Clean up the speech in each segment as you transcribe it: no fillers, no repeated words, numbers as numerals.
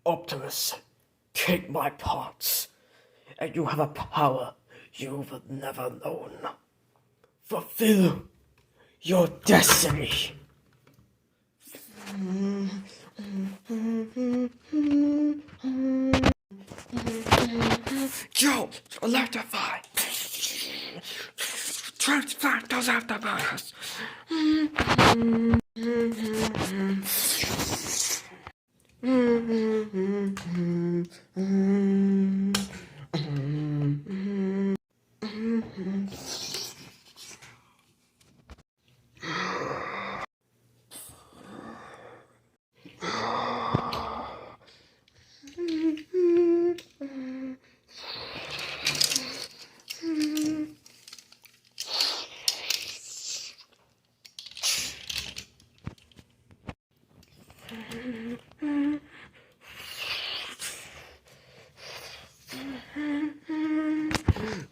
Optimus, take my parts, and you have a power you've never known. Fulfill your destiny. Joe, electrify! Transfer those afterburners!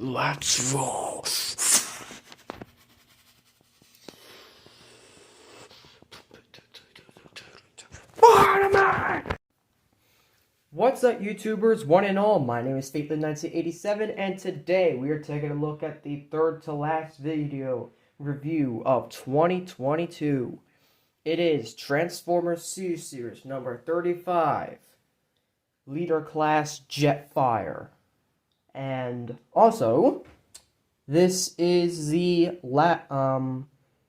Let's roll. What's up, YouTubers, one and all? My name is Faithlin1987, and today we are taking a look at the third to last video review of 2022. It is Transformers Series number 35, Leader Class Jetfire. And also, this is the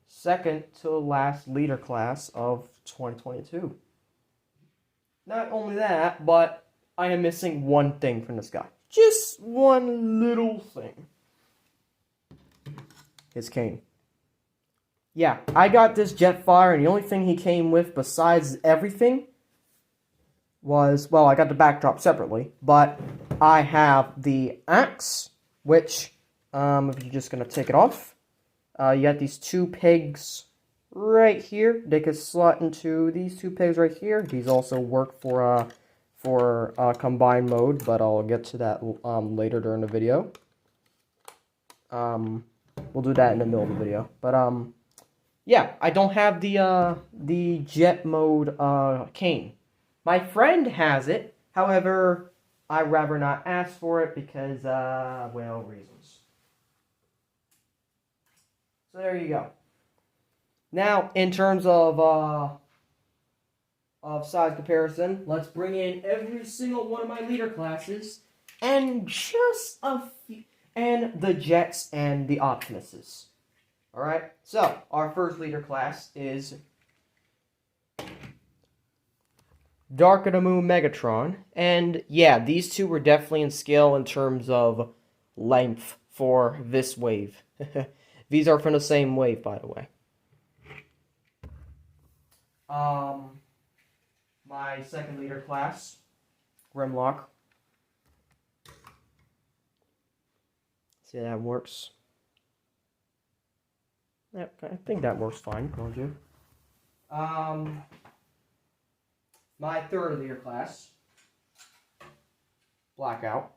second to last leader class of 2022. Not only that, but I am missing one thing from this guy. Just one little thing. His cane. Yeah, I got this Jetfire, and the only thing he came with besides everything was, well, I got the backdrop separately, but I have the axe, which, if you're just going to take it off, you got these two pegs right here. They could slot into these two pegs right here. These also work for combined mode, but I'll get to that later during the video. We'll do that in the middle of the video. But yeah, I don't have the jet mode cane. My friend has it. However, I'd rather not ask for it because well, reasons. So there you go. Now, in terms of size comparison, let's bring in every single one of my leader classes, and just a few, and the Jets and the Optimuses. All right. So our first leader class is Dark of the Moon Megatron, and yeah, these two were definitely in scale in terms of length for this wave. These are from the same wave, by the way. My second leader class, Grimlock. See how that works. Yep, I think that works fine, don't you? My third leader class, Blackout.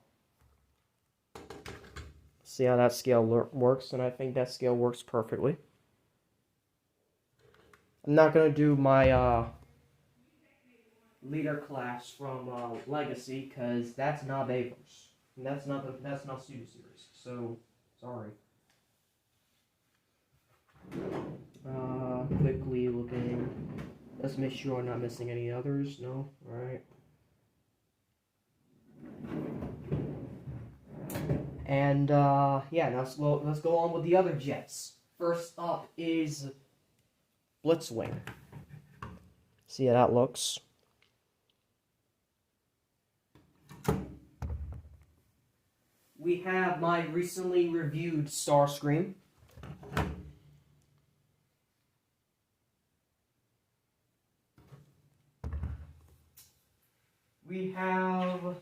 See how that scale works, and I think that scale works perfectly. I'm not gonna do my leader class from Legacy because that's not Averse, and that's not Pseudo Series. So sorry. Quickly looking. Let's make sure I'm not missing any others. No, all right. And yeah, now let's go on with the other jets. First up is Blitzwing. See how that looks. We have my recently reviewed Starscream. We have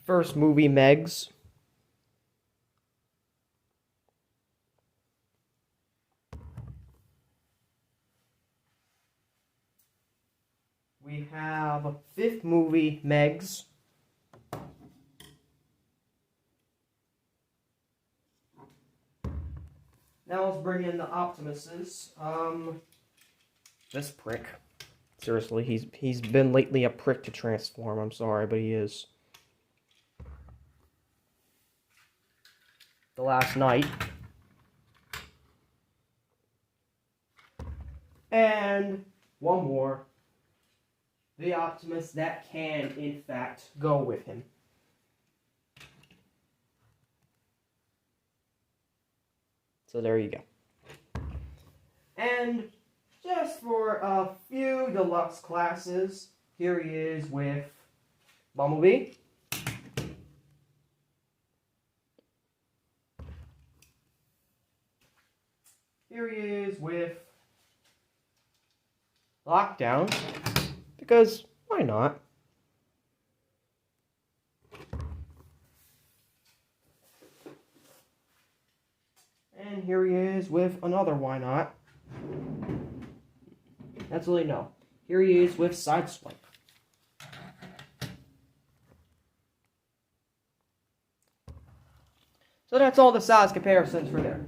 first movie Megs. We have fifth movie Megs. Now let's bring in the Optimuses. This prick. Seriously, he's been lately a prick to transform. I'm sorry, but he is. The last night. And one more. The Optimus that can, in fact, go with him. So there you go. And just for a few deluxe classes, here he is with Bumblebee. Here he is with Lockdown, because why not? And here he is with another why not. That's really no. Here he is with Sideswipe. So that's all the size comparisons for there.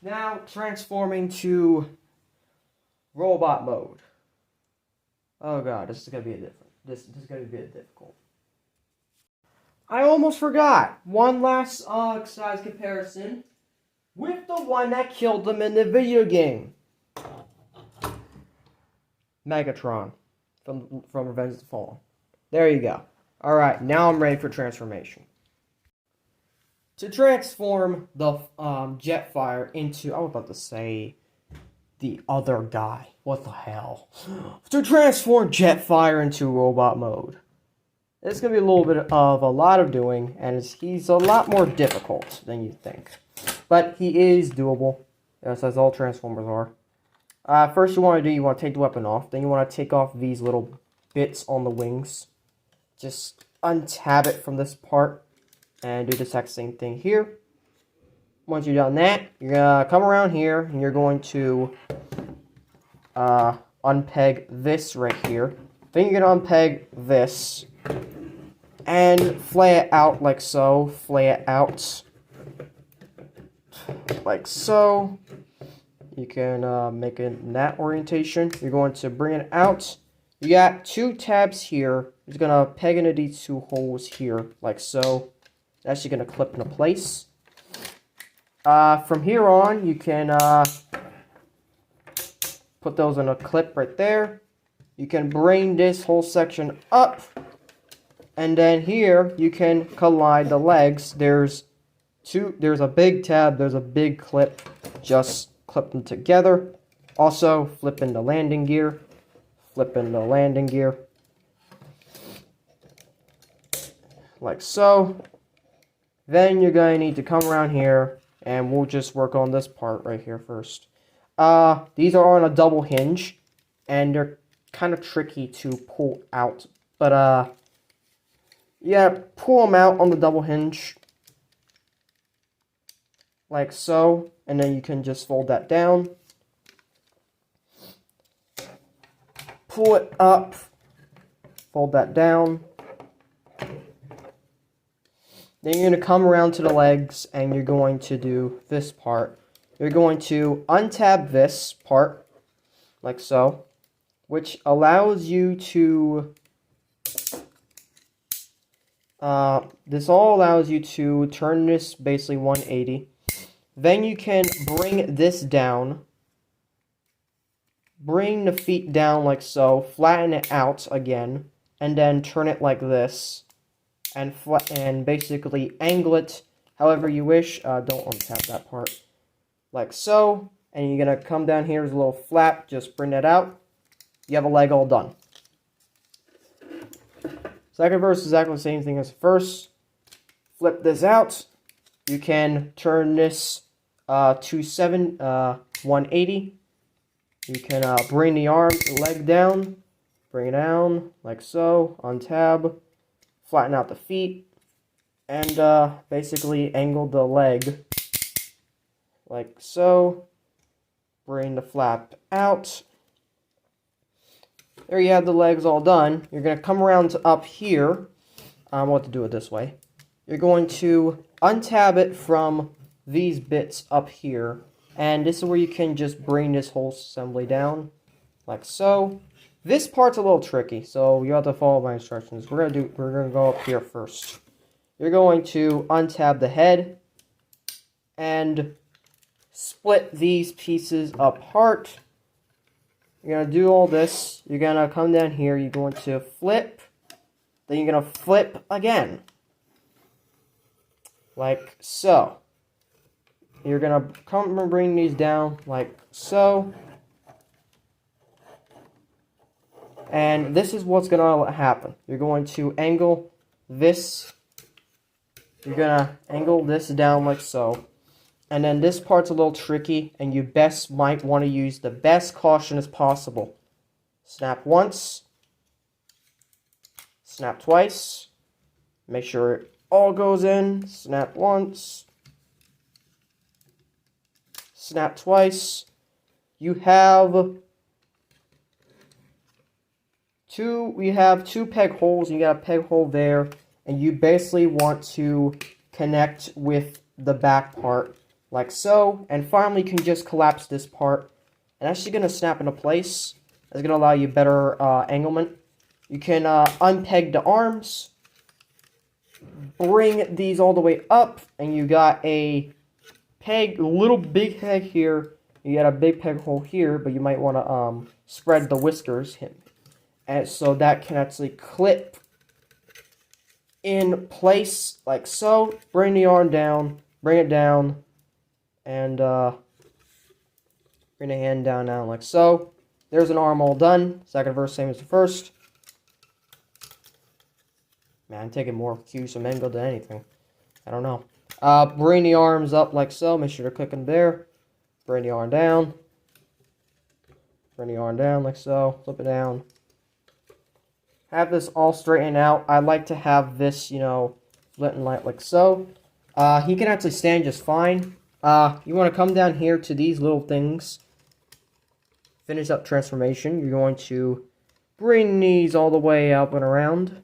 Now transforming to robot mode. Oh god, this is gonna be this is gonna be a bit difficult. I almost forgot one last size comparison with the one that killed them in the video game. Megatron from Revenge of the Fallen. There you go. Alright, now I'm ready for transformation. To transform the Jetfire into, I was about to say, the other guy. What the hell? To transform Jetfire into robot mode. It's going to be a little bit of a lot of doing, and he's a lot more difficult than you think. But he is doable, as all Transformers are. First you want to take the weapon off. Then you want to take off these little bits on the wings. Just untab it from this part. And do the exact same thing here. Once you've done that, you're going to come around here, and you're going to unpeg this right here. Then you're going to unpeg this. And flay it out like so. Flay it out. Like so. You can make it in that orientation. You're going to bring it out. You got two tabs here. You're going to peg into these two holes here. Like so. That's going to clip into place. From here on, you can put those in a clip right there. You can bring this whole section up. And then here, you can collide the legs. There's a big tab, there's a big clip. Just clip them together. Also, flip in the landing gear. Flip in the landing gear. Like so. Then you're going to need to come around here, and we'll just work on this part right here first. These are on a double hinge, and they're kind of tricky to pull out. But, yeah, pull them out on the double hinge. Like so, and then you can just fold that down. Pull it up, fold that down. Then you're going to come around to the legs, and you're going to do this part. You're going to untab this part, like so, which allows you to, this all allows you to turn this basically 180. Then you can bring this down, bring the feet down like so, flatten it out again, and then turn it like this. And basically angle it however you wish. Don't untap that part. Like so. And you're going to come down here as a little flap. Just bring that out. You have a leg all done. Second verse is exactly the same thing as the first. Flip this out. You can turn this to 180. You can bring the leg down. Bring it down like so. Untab. Flatten out the feet, and basically angle the leg like so. Bring the flap out. There you have the legs all done. You're going to come around to up here. I want to do it this way. You're going to untab it from these bits up here, and this is where you can just bring this whole assembly down like so. This part's a little tricky, so you have to follow my instructions. We're gonna go up here first. You're going to untab the head and split these pieces apart. You're gonna do all this. You're gonna come down here. You're going to flip. Then you're gonna flip again, like so. You're gonna come and bring these down like so. And this is what's going to happen. You're going to angle this. You're going to angle this down like so. And then this part's a little tricky, and you best might want to use the best caution as possible. Snap once. Snap twice. Make sure it all goes in. Snap once. Snap twice. You have we have two peg holes. You got a peg hole there, and you basically want to connect with the back part like so. And finally, you can just collapse this part, and that's just gonna snap into place. That's gonna allow you better anglement. You can unpeg the arms, bring these all the way up, and you got a peg, little big peg here. You got a big peg hole here, but you might want to spread the whiskers. And so that can actually clip in place like so. Bring the arm down, bring it down, and bring the hand down now like so. There's an arm all done. Second verse, same as the first. Man, I'm taking more cues from Mango than anything. I don't know. Bring the arms up like so. Make sure to click in there. Bring the arm down. Bring the arm down like so. Flip it down. Have this all straightened out. I like to have this, you know, lit and light like so. He can actually stand just fine. You want to come down here to these little things. Finish up transformation. You're going to bring these all the way up and around.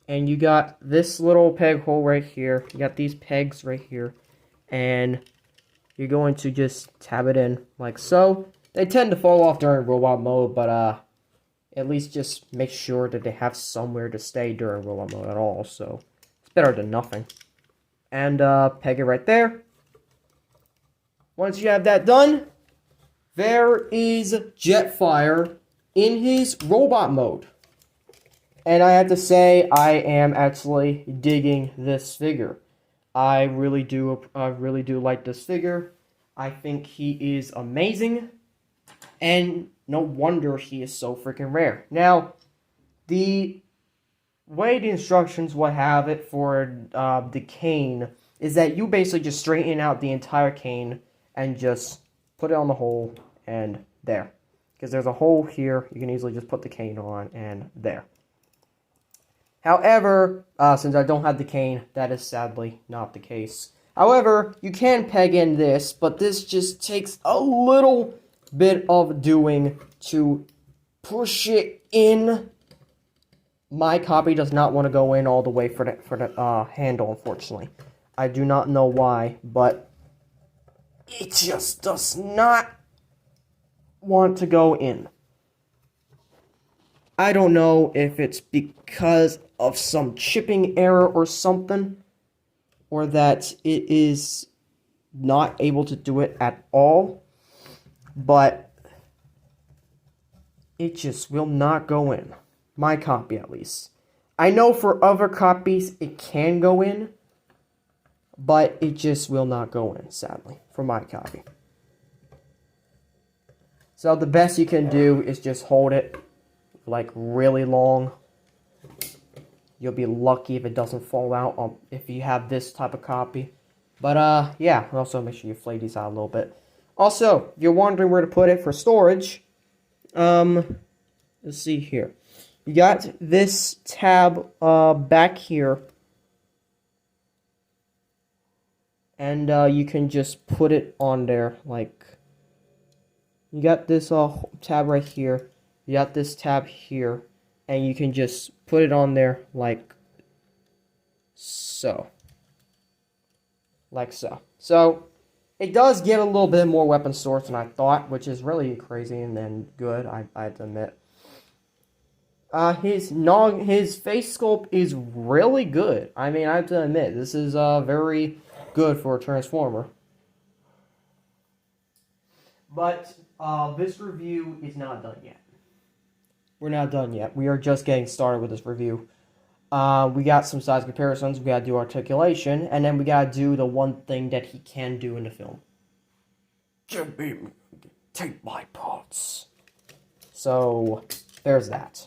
And you got this little peg hole right here. You got these pegs right here. And you're going to just tab it in like so. They tend to fall off during robot mode, but at least just make sure that they have somewhere to stay during robot mode at all. So it's better than nothing. And peg it right there. Once you have that done, there is Jetfire in his robot mode. And I have to say, I am actually digging this figure. I really do like this figure. I think he is amazing. And no wonder he is so freaking rare. Now, the way the instructions will have it for the cane is that you basically just straighten out the entire cane and just put it on the hole and there. Because there's a hole here, you can easily just put the cane on and there. However, since I don't have the cane, that is sadly not the case. However, you can peg in this, but this just takes a little bit of doing to push it in. My copy does not want to go in all the way for the handle, unfortunately. I do not know why, but it just does not want to go in. I don't know if it's because of some chipping error or something, or that it is not able to do it at all, but it just will not go in. My copy, at least. I know for other copies it can go in, but it just will not go in, sadly, for my copy. So the best you can do is just hold it like really long. You'll be lucky if it doesn't fall out if you have this type of copy. But yeah, also make sure you flay these out a little bit. Also, if you're wondering where to put it for storage, let's see here. You got this tab back here, and you can just put it on there. Like, you got this tab right here. You got this tab here, and you can just put it on there like so. Like so. So, it does give a little bit more weapon storage than I thought, which is really crazy and then good, I have to admit. his face sculpt is really good. I mean, I have to admit, this is very good for a Transformer. But this review is not done yet. We're not done yet. We are just getting started with this review. We got some size comparisons, we gotta do articulation, and then we gotta do the one thing that he can do in the film. Take my parts. So, there's that.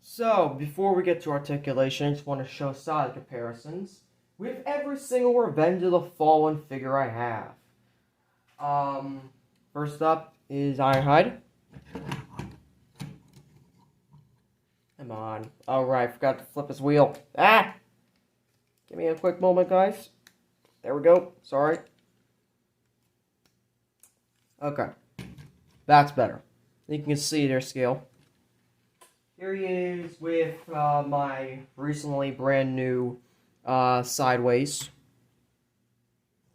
So, before we get to articulation, I just want to show size comparisons with every single Revenge of the Fallen figure I have. First up is Ironhide. Come on. Alright, forgot to flip his wheel. Ah! Give me a quick moment, guys. There we go. Sorry. Okay. That's better. You can see their scale. Here he is with my recently brand new Sideways.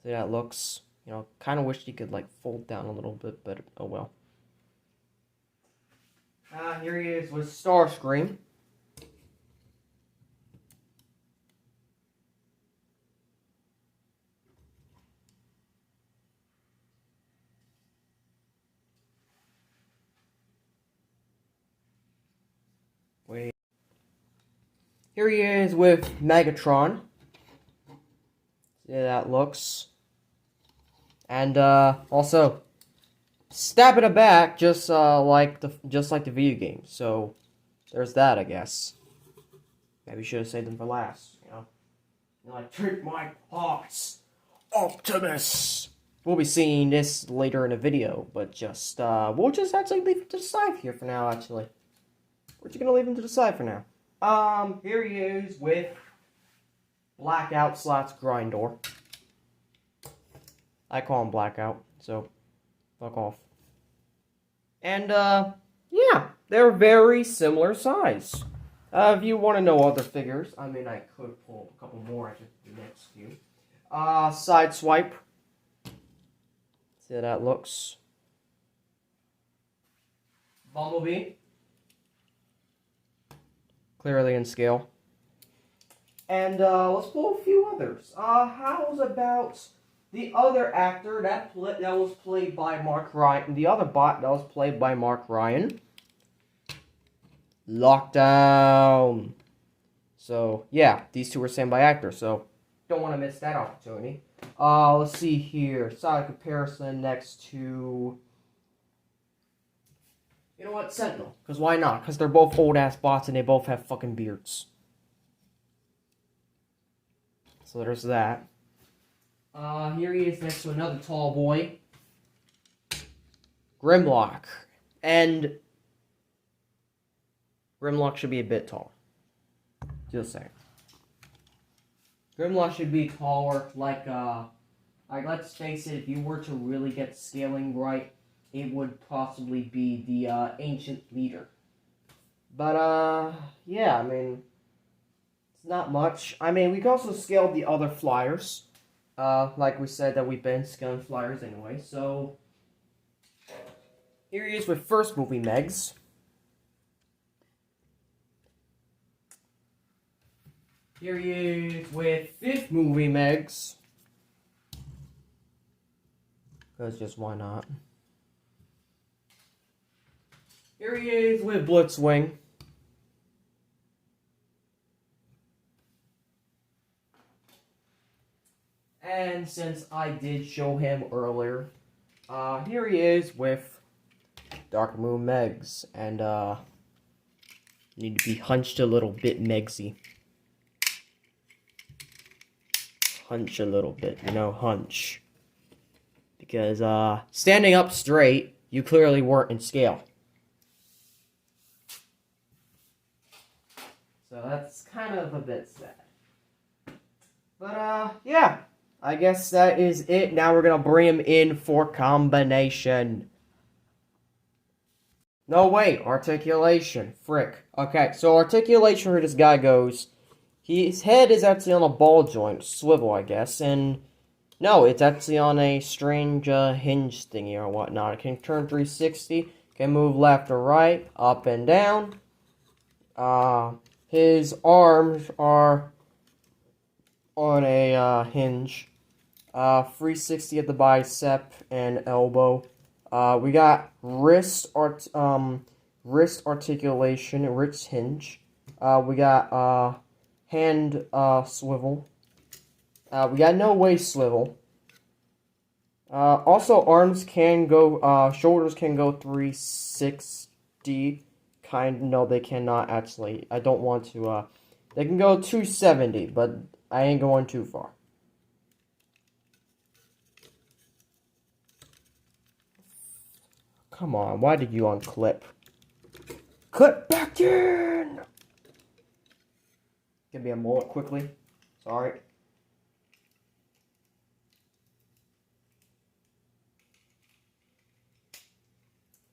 See how it looks? You know, kind of wish he could like fold down a little bit, but oh well. Here he is with Starscream. Wait. Here he is with Megatron. See how that looks. And also stab in the back, just like the video game. So there's that, I guess. Maybe should have saved them for last. You know, like take my parts, Optimus. We'll be seeing this later in the video, but just we'll just actually leave it to the side here for now. Actually, we're just gonna leave him to the side for now. Here he is with Blackout / Grindor. I call him Blackout, so fuck off. And, yeah, they're very similar size. If you want to know other figures, I mean, I could pull a couple more after the next few. Sideswipe. See how that looks. Bumblebee. Clearly in scale. And, let's pull a few others. How's about the other actor that was played by Mark Ryan, the other bot that was played by Mark Ryan? Lockdown. So, yeah, these two were same by actors, so don't want to miss that opportunity. Let's see here. Side comparison next to... You know what? Sentinel. Because why not? Because they're both old-ass bots and they both have fucking beards. So there's that. Here he is next to another tall boy. Grimlock. And Grimlock should be a bit taller. Just saying. Grimlock should be taller, like let's face it, if you were to really get scaling right, it would possibly be the Ancient Leader. But, yeah, I mean, it's not much. I mean, we can also scale the other flyers. Like we said that we've been scaling flyers anyway, so here he is with first movie Megs. Here he is with fifth movie Megs. Because just why not? Here he is with Blitzwing. And since I did show him earlier, here he is with Dark Moon Megs. And, need to be hunched a little bit Megsy. Hunch a little bit, you know, hunch. Because, standing up straight, you clearly weren't in scale. So that's kind of a bit sad. But, yeah. I guess that is it. Now we're gonna bring him in for combination. No, wait. Articulation. Frick. Okay, so articulation for this guy goes... His head is actually on a ball joint. Swivel, I guess. And... No, it's actually on a strange hinge thingy or whatnot. It can turn 360. Can move left or right, up and down. His arms are on a hinge. 360 at the bicep and elbow. We got wrist articulation, wrist hinge. We got hand swivel. We got no waist swivel. Also, arms can go, shoulders can go 360. No, they cannot actually. I don't want to, they can go 270, but I ain't going too far. Come on, why did you unclip? Clip back in! Give me a mullet quickly. Sorry.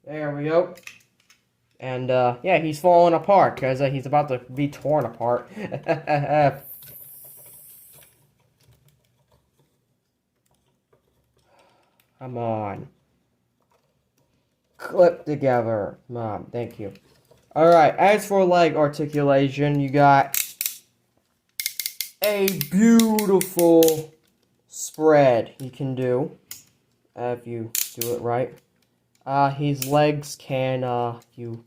There we go. And, yeah, he's falling apart, because he's about to be torn apart. Come on. Clip together. Mom, thank you. Alright, as for leg articulation, you got a beautiful spread you can do, if you do it right. His legs can, if you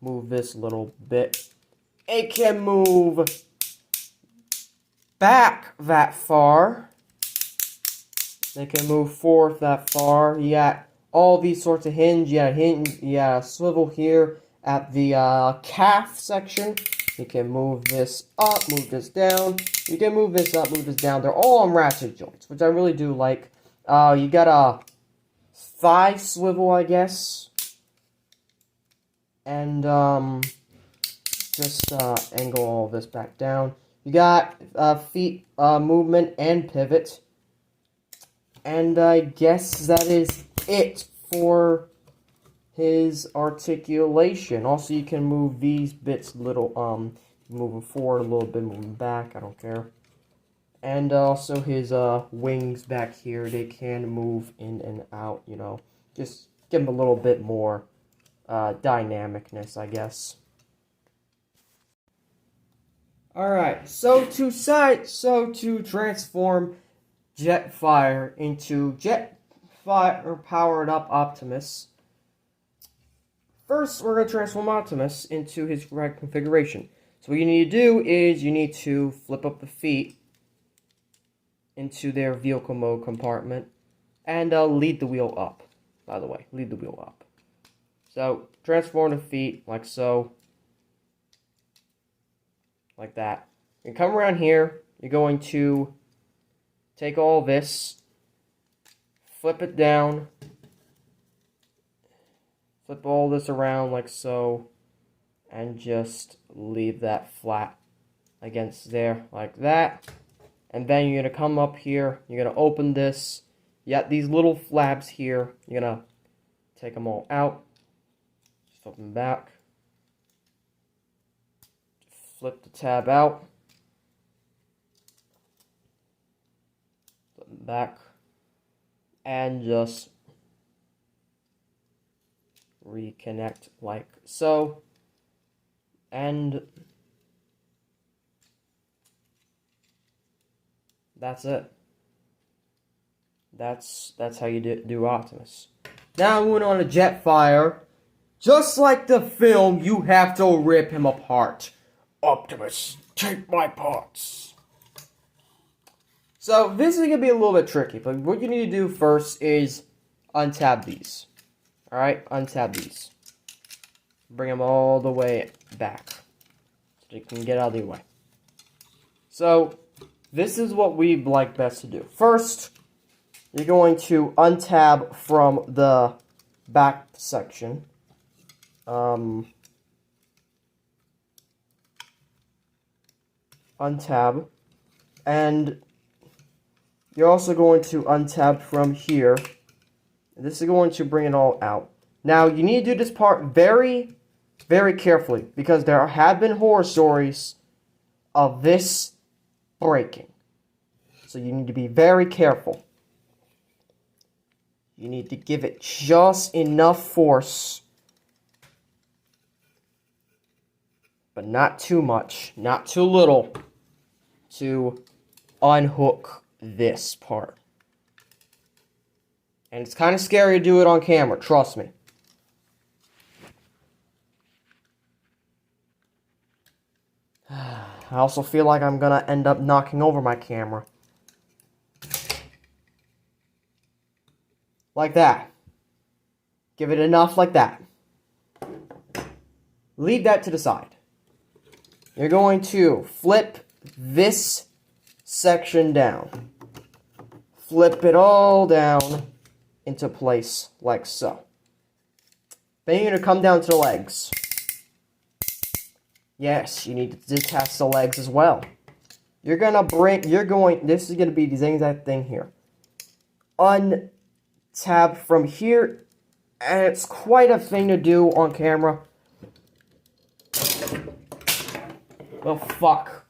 move this a little bit, it can move back that far. They can move forth that far. You got all these sorts of hinge. You got a swivel here at the calf section. You can move this up, move this down. You can move this up, move this down. They're all on ratchet joints, which I really do like. You got a thigh swivel, I guess. And just angle all this back down. You got feet movement and pivot. And I guess that is it for his articulation. Also, you can move these bits little, moving forward a little bit, moving back, I don't care. And also his wings back here, they can move in and out, you know. Just give him a little bit more dynamicness, I guess. Alright, so to transform Jetfire into Jetfire powered up Optimus. First, we're going to transform Optimus into his correct configuration. So what you need to do is you need to flip up the feet into their vehicle mode compartment and lead the wheel up. By the way, lead the wheel up. So transform the feet like so, like that. You come around here. You're going to take all this, flip it down, flip all this around like so, and just leave that flat against there like that. And then you're going to come up here, you're going to open this. You got these little flaps here. You're going to take them all out, just flip them back, flip the tab out, flip them back, and just reconnect like so. And that's it. That's how you do Optimus. Now moving on to Jetfire. Just like the film, you have to rip him apart. Optimus, take my parts. So this is going to be a little bit tricky, but what you need to do first is untab these. Alright, untab these. Bring them all the way back, so they can get out of the way. So, this is what we like best to do. First, you're going to untab from the back section. Untab. And you're also going to untab from here. This is going to bring it all out. Now, you need to do this part very, very carefully, because there have been horror stories of this breaking. So you need to be very careful. You need to give it just enough force but not too much, not too little, to unhook this part. And it's kind of scary to do it on camera, trust me. I also feel like I'm gonna end up knocking over my camera. Like that. Give it enough like that. Leave that to the side. You're going to flip this section down. Flip it all down into place like so. Then you're going to come down to the legs. Yes, you need to detach the legs as well. This is going to be the exact thing here. Untab from here, and it's quite a thing to do on camera. Oh, fuck.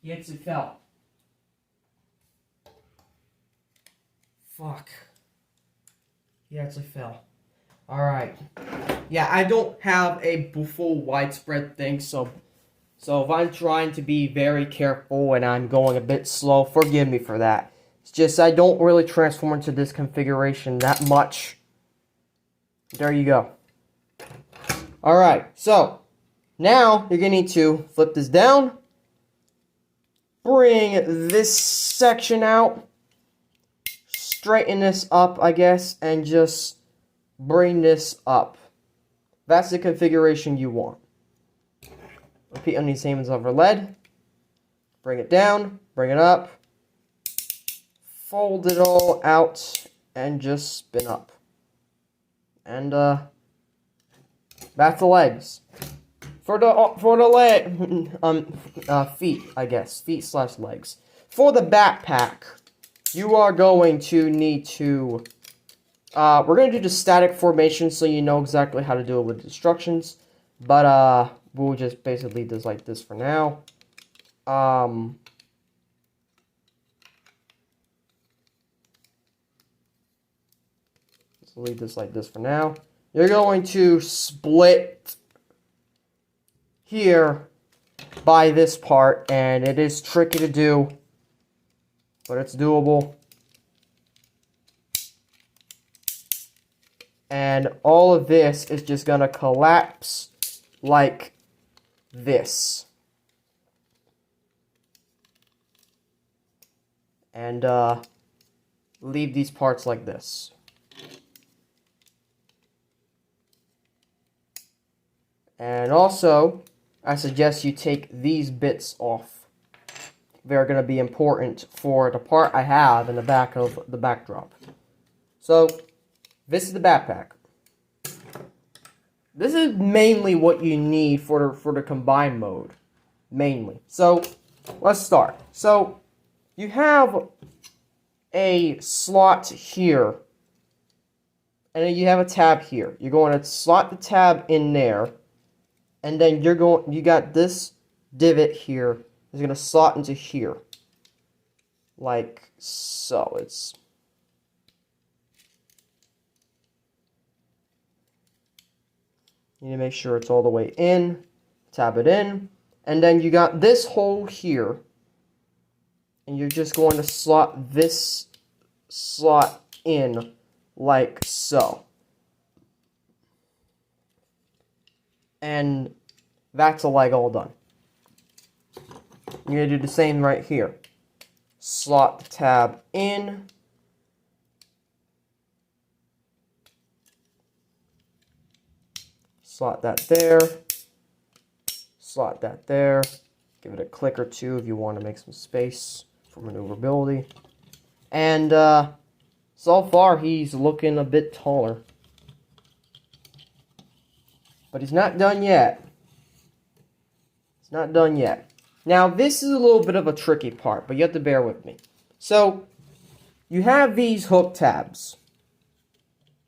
He actually fell. Fuck. He actually fell. Alright. Yeah, I don't have a full widespread thing, so if I'm trying to be very careful and I'm going a bit slow, forgive me for that. It's just I don't really transform into this configuration that much. There you go. Alright, so now you're going to need to flip this down, bring this section out, straighten this up, I guess, and just bring this up. That's the configuration you want. Repeat on these same as over lead. Bring it down, bring it up, fold it all out, and just spin up. And back to legs. For the leg, feet, I guess, feet/legs. For the backpack, you are going to need to. We're going to do the static formation so you know exactly how to do it with instructions. But, we'll just basically leave this like this for now. Let's leave this like this for now. You're going to split here by this part, and it is tricky to do, but it's doable. And all of this is just going to collapse like this. And leave these parts like this. And also, I suggest you take these bits off. They're going to be important for the part I have in the back of the backdrop. So, this is the backpack. This is mainly what you need for the combined mode. Mainly. So, let's start. So, you have a slot here. And then you have a tab here. You're going to slot the tab in there. And then you got this divot here. It's going to slot into here. Like so. You need to make sure it's all the way in. Tab it in. And then you got this hole here. And you're just going to slot this slot in like so. And that's a leg all done. You're going to do the same right here. Slot the tab in. Slot that there. Slot that there. Give it a click or two if you want to make some space for maneuverability. And so far he's looking a bit taller. But he's not done yet. It's not done yet. Now, this is a little bit of a tricky part, but you have to bear with me. So, you have these hook tabs.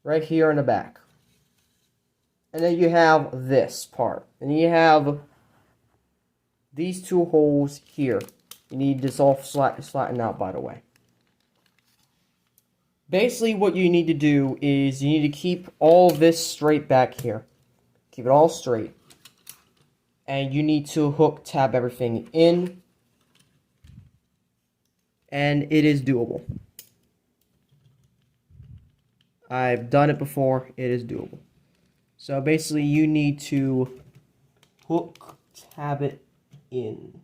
Right here in the back. And then you have this part. And you have these two holes here. You need this all flattened out, by the way. Basically, what you need to do is you need to keep all this straight back here. Keep it all straight. And you need to tab everything in. And it is doable. I've done it before. It is doable. So basically you need to tab it in.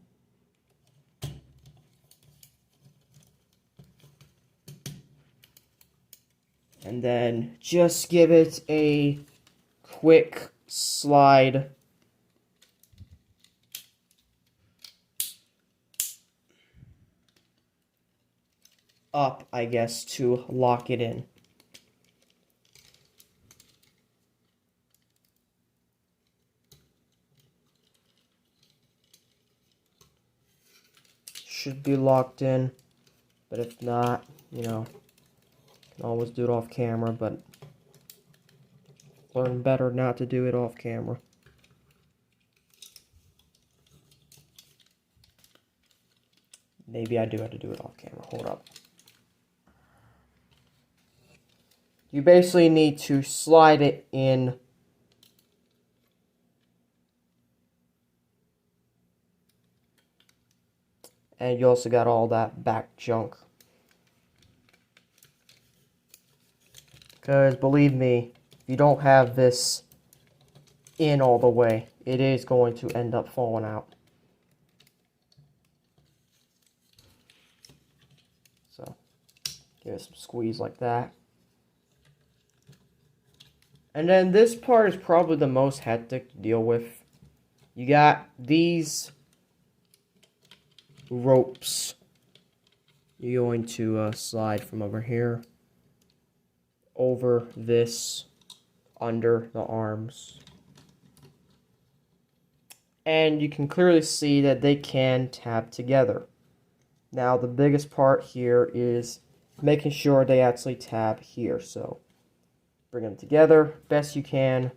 And then just give it a quick slide. Up, I guess, to lock it in. Should be locked in, but if not, you know, can always do it off camera, but learn better not to do it off camera. Maybe I do have to do it off camera. Hold up. You basically need to slide it in. And you also got all that back junk. Because believe me, if you don't have this in all the way, it is going to end up falling out. So, give it some squeeze like that. And then this part is probably the most hectic to deal with. You got these ropes. You're going to slide from over here over this under the arms. And you can clearly see that they can tab together. Now the biggest part here is making sure they actually tab here. So bring them together best you can.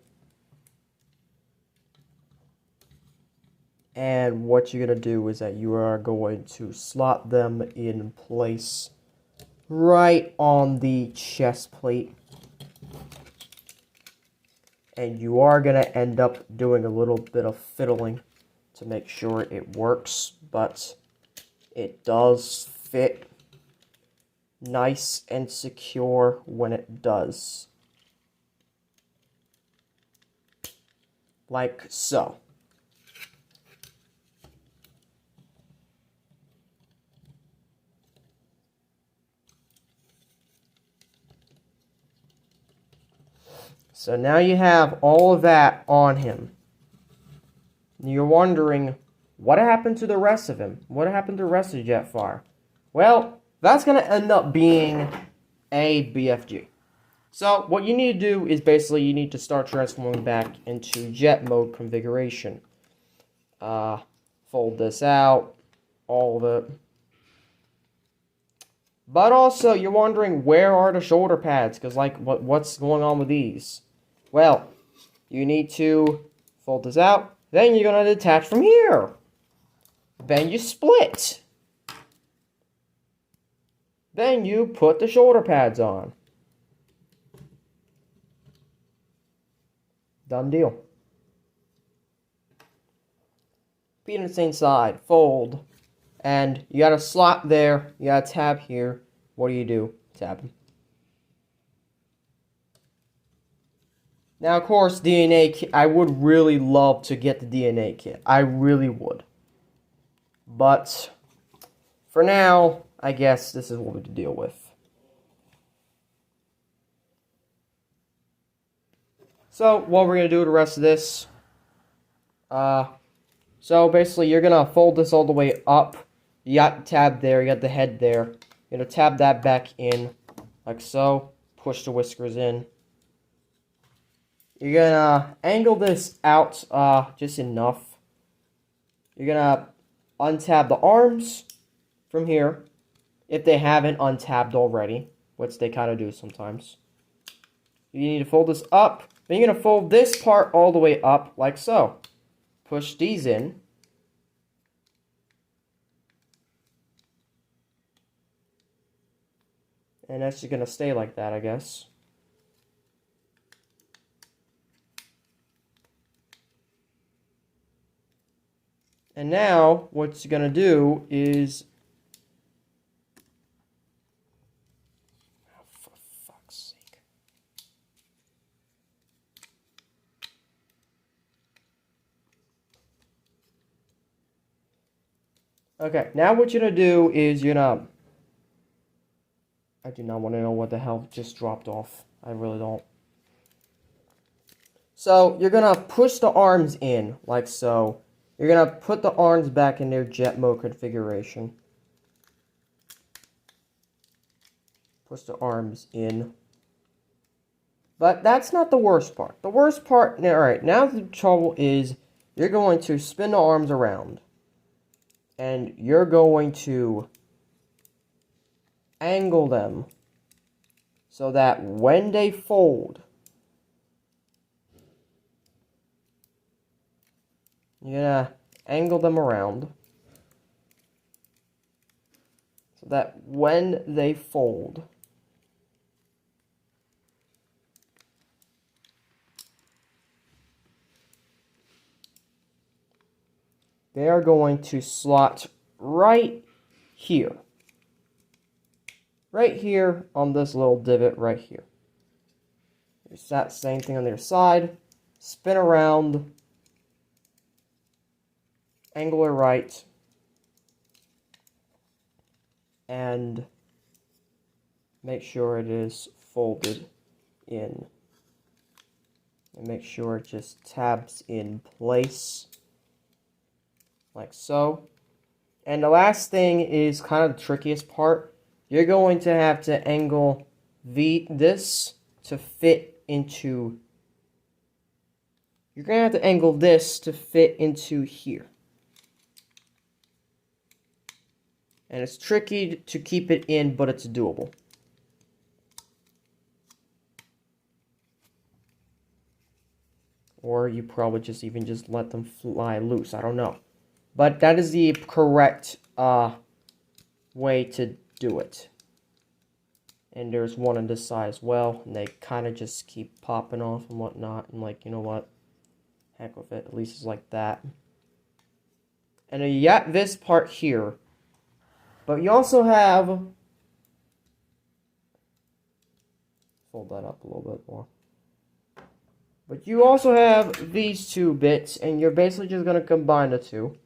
And what you're going to do is that you are going to slot them in place right on the chest plate. And you are going to end up doing a little bit of fiddling to make sure it works. But it does fit nice and secure when it does. Like so. So now you have all of that on him. You're wondering, what happened to the rest of him? What happened to the rest of Jetfire? Well, that's going to end up being a BFG. So what you need to do is basically you need to start transforming back into jet mode configuration. Fold this out, all of it. But also, you're wondering, where are the shoulder pads? Because, like, what's going on with these? Well, you need to fold this out. Then you're going to detach from here. Then you split. Then you put the shoulder pads on. Done deal. Be on the same side. Fold. And you got a slot there. You got a tab here. What do? Tab them. Now, of course, DNA kit. I would really love to get the DNA kit. I really would. But for now, I guess this is what we have to deal with. So, what we're going to do the rest of this. So, basically, you're going to fold this all the way up. You got the tab there. You got the head there. You're going to tab that back in. Like so. Push the whiskers in. You're going to angle this out just enough. You're going to untab the arms from here. If they haven't untabbed already. Which they kind of do sometimes. You need to fold this up. Then you're going to fold this part all the way up like so. Push these in. And that's just going to stay like that, I guess. And now, what you're going to do is... Oh, for fuck's sake. Okay, now what you're going to do is you're going to... I do not want to know what the hell just dropped off. I really don't. So, you're going to push the arms in, like so. You're going to put the arms back in their jet mode configuration. Push the arms in. But that's not the worst part. The worst part, alright, now the trouble is you're going to spin the arms around. And you're going to angle them so that when they fold, you're going to angle them around so that when they fold, they are going to slot right here. Right here on this little divot right here. It's that same thing on their side. Spin around. Angle it right. And make sure it is folded in. And make sure it just tabs in place. Like so. And the last thing is kind of the trickiest part. You're going to have to angle this to fit into... You're going to have to angle this to fit into here. And it's tricky to keep it in, but it's doable. Or you probably just let them fly loose. I don't know. But that is the correct way to do it. And there's one on this side as well, and they kind of just keep popping off and whatnot, and like, you know what, heck with it, at least it's like that. And you got this part here, but you also have, fold that up a little bit more, but you also have these two bits, and you're basically just going to combine the two.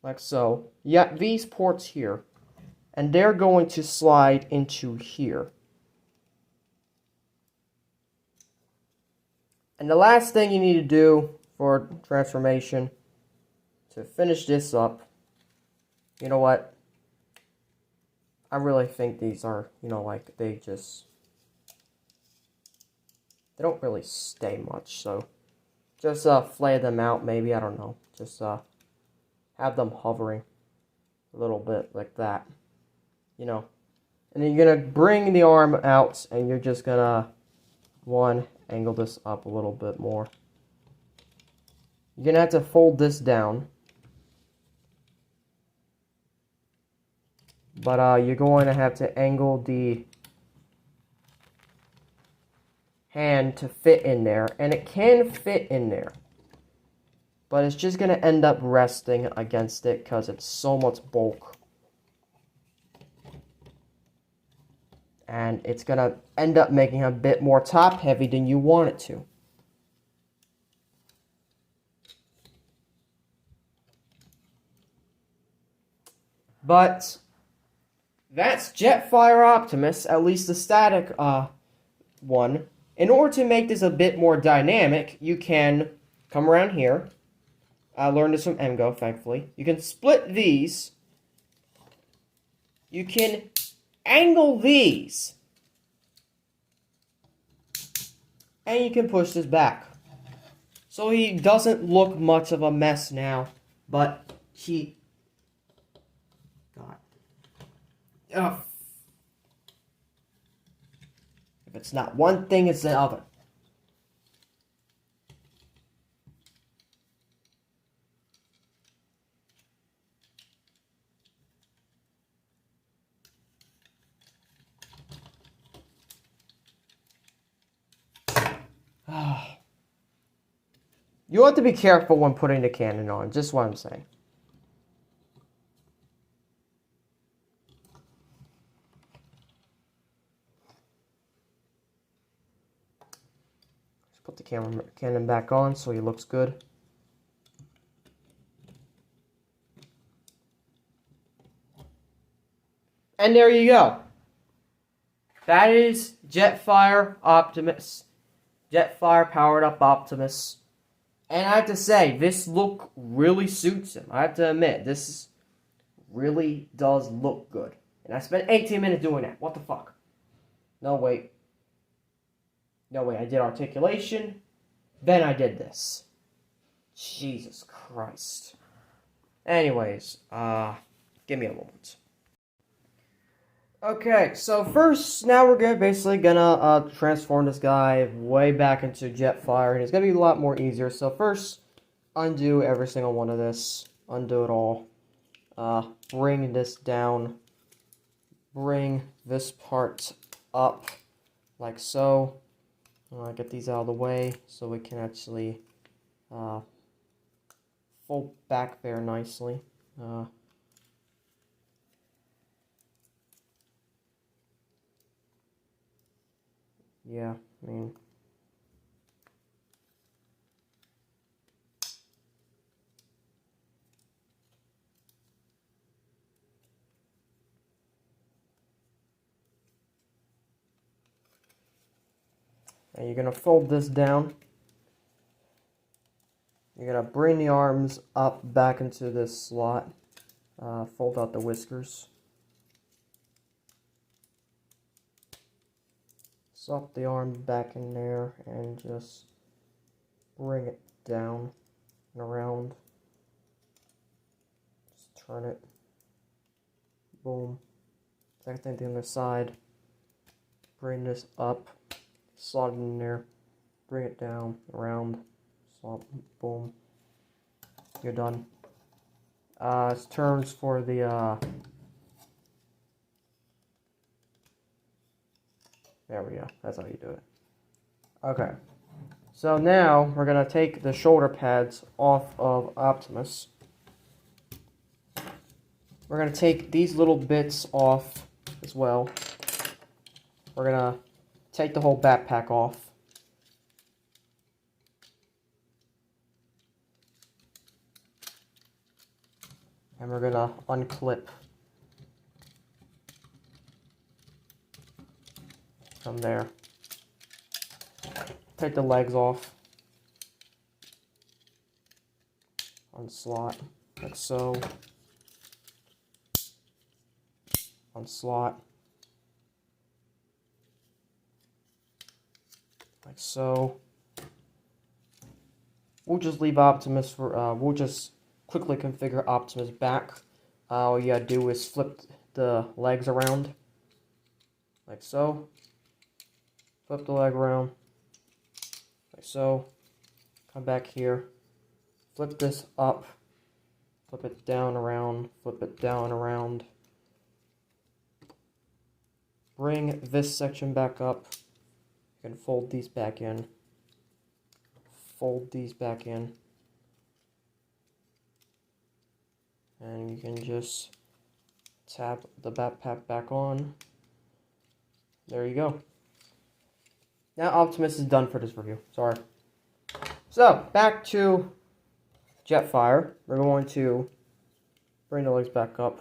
Like so. You got these ports here. And they're going to slide into here. And the last thing you need to do for transformation, to finish this up, you know what? I really think these are, you know, like, they don't really stay much, so just flay them out, maybe, I don't know. Just have them hovering a little bit like that. You know, and then you're going to bring the arm out, and you're just going to, angle this up a little bit more. You're going to have to fold this down. But you're going to have to angle the hand to fit in there, and it can fit in there. But it's just going to end up resting against it because it's so much bulk. And it's going to end up making a bit more top heavy than you want it to. But that's Jetfire Optimus, at least the static one. In order to make this a bit more dynamic, you can come around here. I learned this from MGO, thankfully. You can split these. You can angle these. And you can push this back. So he doesn't look much of a mess now. But he... God. Ugh. If it's not one thing, it's the other. You have to be careful when putting the cannon on, just what I'm saying. Just put the cannon back on so he looks good. And there you go. That is Jetfire Optimus. Jetfire powered up Optimus. And I have to say, this look really suits him. I have to admit, this really does look good. And I spent 18 minutes doing that. What the fuck? No, wait. No, wait. I did articulation. Then I did this. Jesus Christ. Anyways, give me a moment. Okay, so first, now we're basically gonna transform this guy way back into Jetfire, and it's gonna be a lot more easier. So first, undo every single one of this. Undo it all. Bring this down. Bring this part up, like so. Get these out of the way so we can actually fold back there nicely. Yeah, I mean... And you're going to fold this down. You're going to bring the arms up back into this slot. Fold out the whiskers. Slot the arm back in there and just bring it down and around. Just turn it. Boom. Second thing to the other side. Bring this up. Slot it in there. Bring it down, around. Slot. Boom. You're done. It's turns for the there we go. That's how you do it. Okay. So now we're going to take the shoulder pads off of Optimus. We're going to take these little bits off as well. We're going to take the whole backpack off. And we're going to unclip from there. Take the legs off. Unslot, like so. Unslot. Like so. We'll just leave Optimus for, we'll just quickly configure Optimus back. All you gotta do is flip the legs around. Like so. Flip the leg around. Like so. Come back here. Flip this up. Flip it down, around. Flip it down, around. Bring this section back up. You can fold these back in. Fold these back in. And you can just tap the backpack back on. There you go. Now Optimus is done for this review. Sorry. So, back to Jetfire. We're going to bring the legs back up.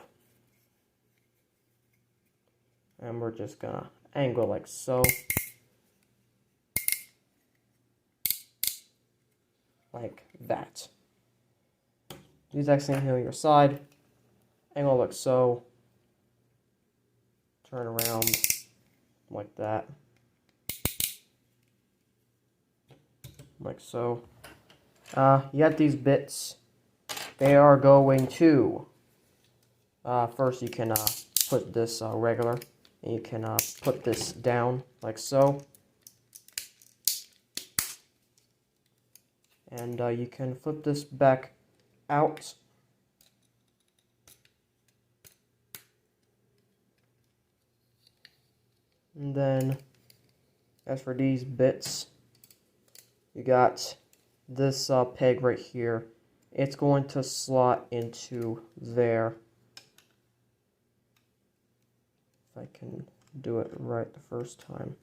And we're just gonna angle like so. Like that. Do the exact same thing on your side. Angle like so. Turn around like that. Like so. You got these bits. They are going to... first you can put this regular. And you can put this down like so. And you can flip this back out. And then, as for these bits, you got this peg right here, it's going to slot into there. If I can do it right the first time,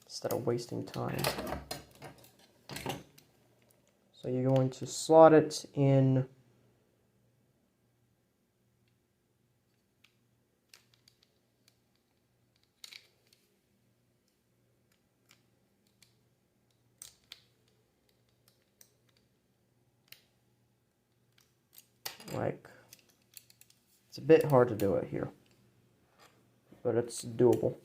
instead of wasting time. So you're going to slot it in like, it's a bit hard to do it here, but it's doable.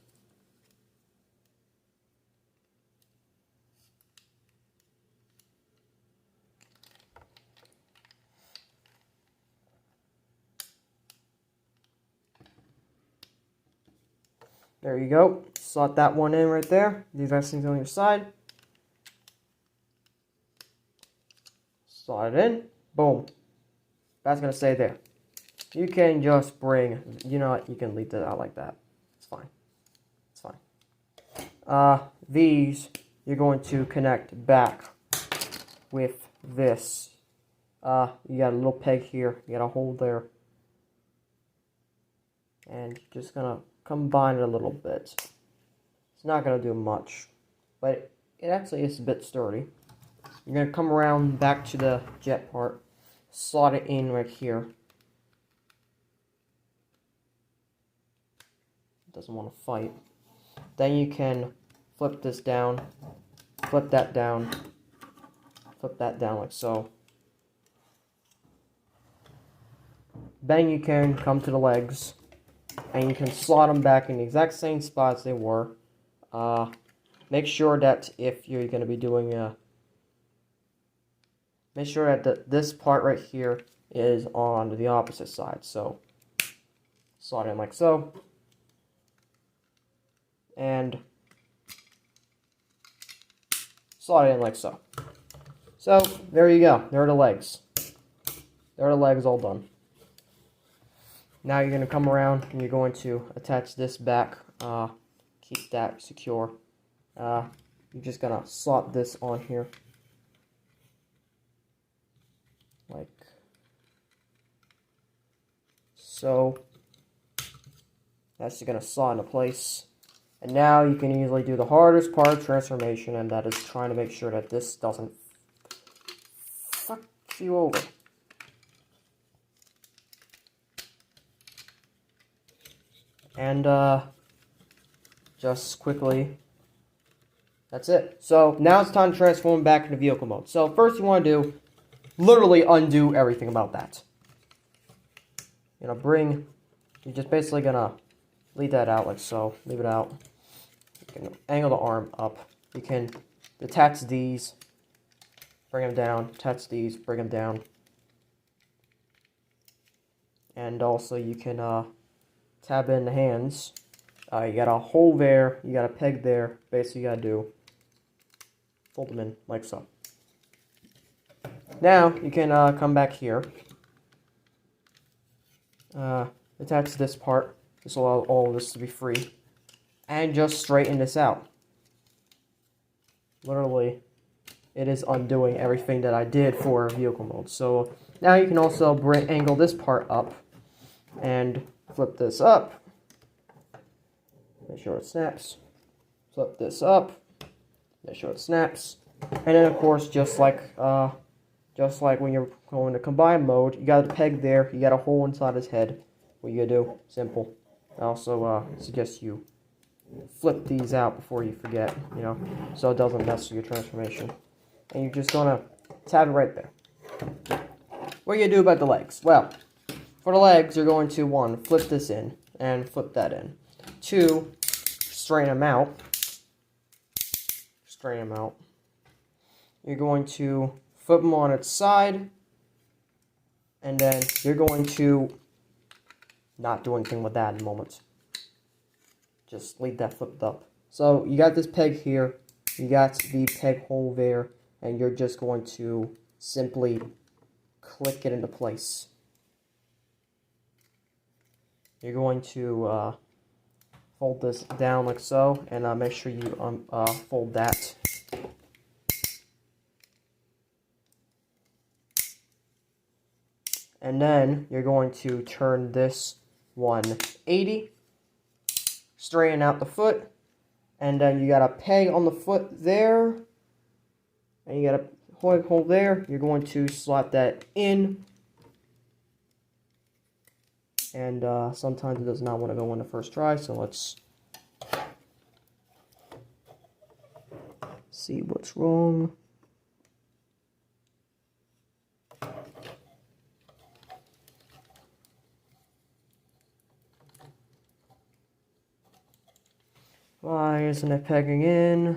There you go. Slot that one in right there. These rest things on your side. Slot it in. Boom. That's going to stay there. You can just bring, you know what, you can leave that out like that. It's fine. It's fine. These, you're going to connect back with this. You got a little peg here. You got a hole there. And you're just going to combine it a little bit. It's not going to do much, but it actually is a bit sturdy. You're going to come around back to the jet part, slot it in right here. It doesn't want to fight. Then you can flip this down, flip that down like so. Then you can come to the legs, and you can slot them back in the exact same spots they were. Make sure that if you're going to be doing make sure that this part right here is on the opposite side. So slot in like so, and slot it in like so. So there you go. There are the legs. There are the legs all done. Now you're going to come around and you're going to attach this back, keep that secure. You're just going to slot this on here, like so. That's just going to slot into place. And now you can easily do the hardest part of transformation, and that is trying to make sure that this doesn't fuck you over. And just quickly, that's it. So now it's time to transform back into vehicle mode. So first you want to do, literally undo everything about that. You're just basically gonna leave that out like so. Leave it out. You can angle the arm up. You can detach these, bring them down. Attach these, bring them down. And also you can tab in the hands. You got a hole there, you got a peg there. Basically you gotta do, fold them in like so. Now you can come back here, attach this part. This will allow all of this to be free, and just straighten this out. Literally, it is undoing everything that I did for vehicle mode. So now you can also angle this part up and flip this up. Make sure it snaps. Flip this up. Make sure it snaps. And then, of course, just like when you're going to combine mode, you got a peg there. You got a hole inside his head. What you gotta do? Simple. I also suggest you flip these out before you forget, so it doesn't mess with your transformation. And you're just gonna tab it right there. What are you gonna do about the legs? Well, for the legs, you're going to 1, flip this in and flip that in. 2, straighten them out. Straighten them out. You're going to flip them on its side, and then you're going to not do anything with that in a moment. Just leave that flipped up. So you got this peg here, you got the peg hole there, and you're just going to simply click it into place. You're going to fold this down like so, and make sure you fold that. And then you're going to turn this 180, straighten out the foot, and then you got a peg on the foot there, and you got a hole there. You're going to slot that in, and sometimes it does not want to go in the first try, so let's see what's wrong. Why isn't it pegging in?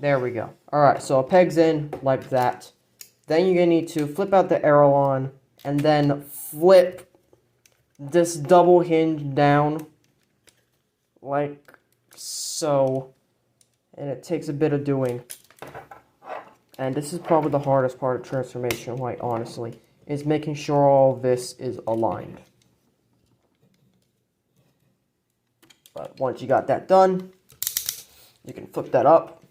There we go. Alright, so it pegs in like that. Then you're going to need to flip out the aileron and then flip this double hinge down like so. And it takes a bit of doing. And this is probably the hardest part of transformation, quite honestly, is making sure all of this is aligned. But once you got that done, you can flip that up.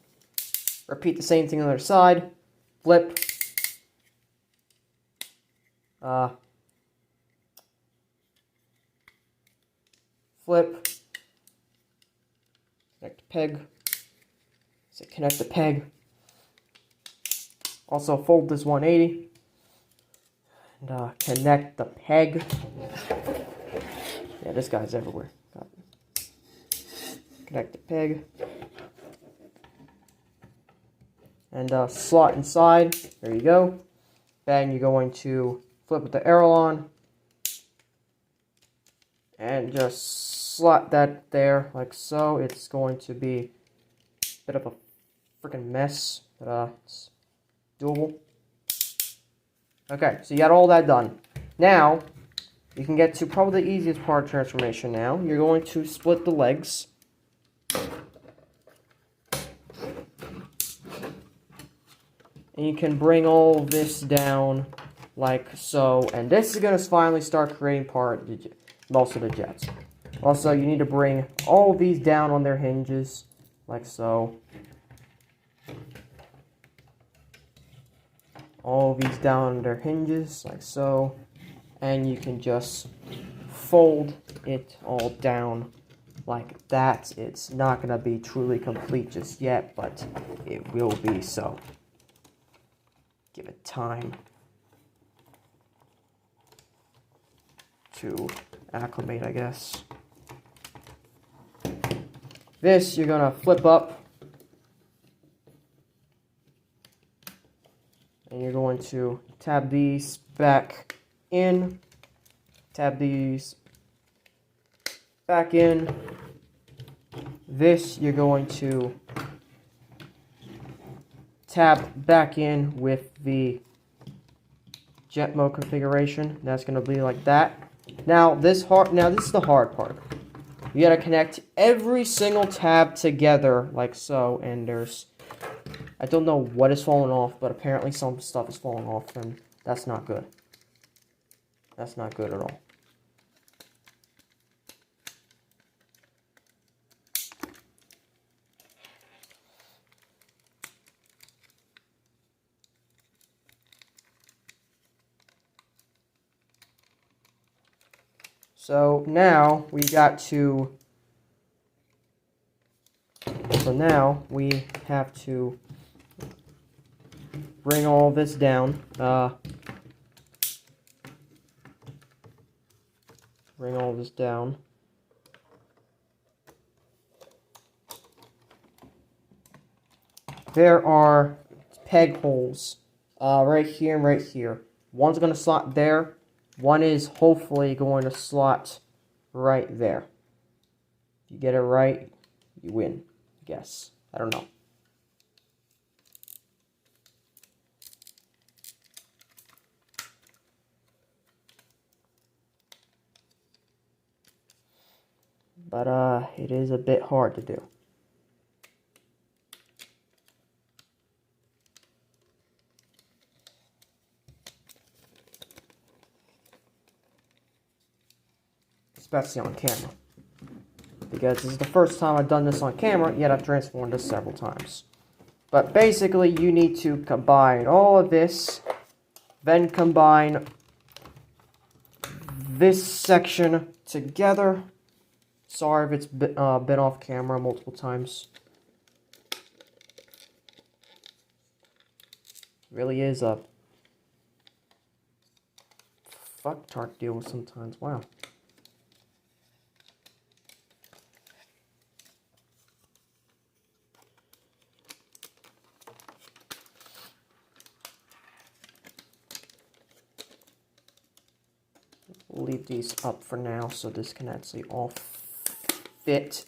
Repeat the same thing on the other side. Flip. Flip. Connect the peg. So connect the peg. Also fold this 180. And connect the peg. Yeah, this guy's everywhere. Connect the peg. And slot inside. There you go. Then you're going to flip with the aileron. And just slot that there like so. It's going to be a bit of a freaking mess. But it's doable. Okay, so you got all that done. Now, you can get to probably the easiest part of transformation now. You're going to split the legs. And you can bring all this down like so. And this is going to finally start creating most of the jets. Also, you need to bring all of these down on their hinges like so. All of these down on their hinges like so. And you can just fold it all down like that. It's not going to be truly complete just yet, but it will be so. Give it time to acclimate, I guess. This you're going to flip up. And you're going to tab these back in. Tab these back in. This you're going to tab back in with the jet mode configuration. That's going to be like that. Now this is the hard part. You got to connect every single tab together like so, and I don't know what is falling off, but apparently some stuff is falling off, and that's not good. That's not good at all. So now we have to bring all this down. Bring all this down. There are peg holes right here and right here. One's going to slot there. One is hopefully going to slot right there. If you get it right, you win. I guess. I don't know. But it is a bit hard to do. Especially on camera. Because this is the first time I've done this on camera, yet I've transformed this several times. But basically, you need to combine all of this, then combine this section together. Sorry if it's been off camera multiple times. Really is a fuck-tart deal sometimes. Wow. We'll leave these up for now so this can actually all fit.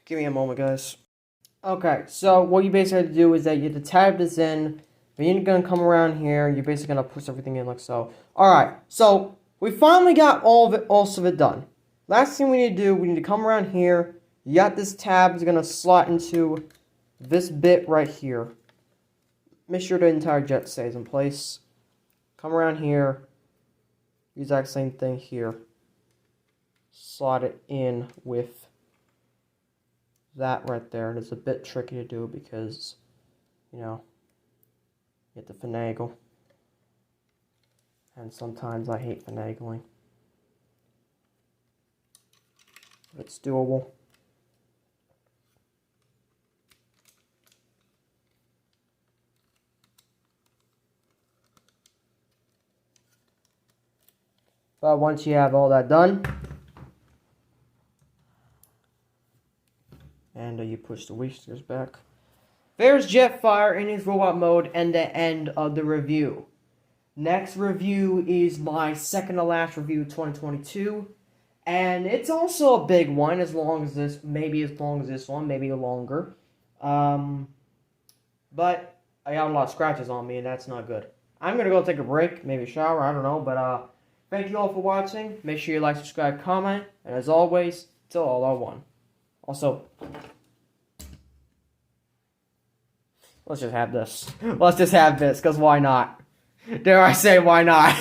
Give me a moment, guys. Okay, so what you basically have to do is that you have to tab this in. Then you're going to come around here. You're basically going to push everything in like so. Alright, so we finally got all of it done. Last thing we need to do, we need to come around here. You got this tab is going to slot into this bit right here. Make sure the entire jet stays in place. Come around here. Exact same thing here. Slot it in with that right there, and it's a bit tricky to do because, you know, you have to finagle, and sometimes I hate finagling, but it's doable. But once you have all that done, and you push the wheelers back. There's Jetfire in his robot mode and the end of the review. Next review is my second to last review 2022. And it's also a big one, maybe as long as this one, maybe longer. But I got a lot of scratches on me and that's not good. I'm going to go take a break, maybe a shower, I don't know. But thank you all for watching. Make sure you like, subscribe, comment. And as always, till all are one. Also, let's just have this. Let's just have this, because why not? Dare I say, why not?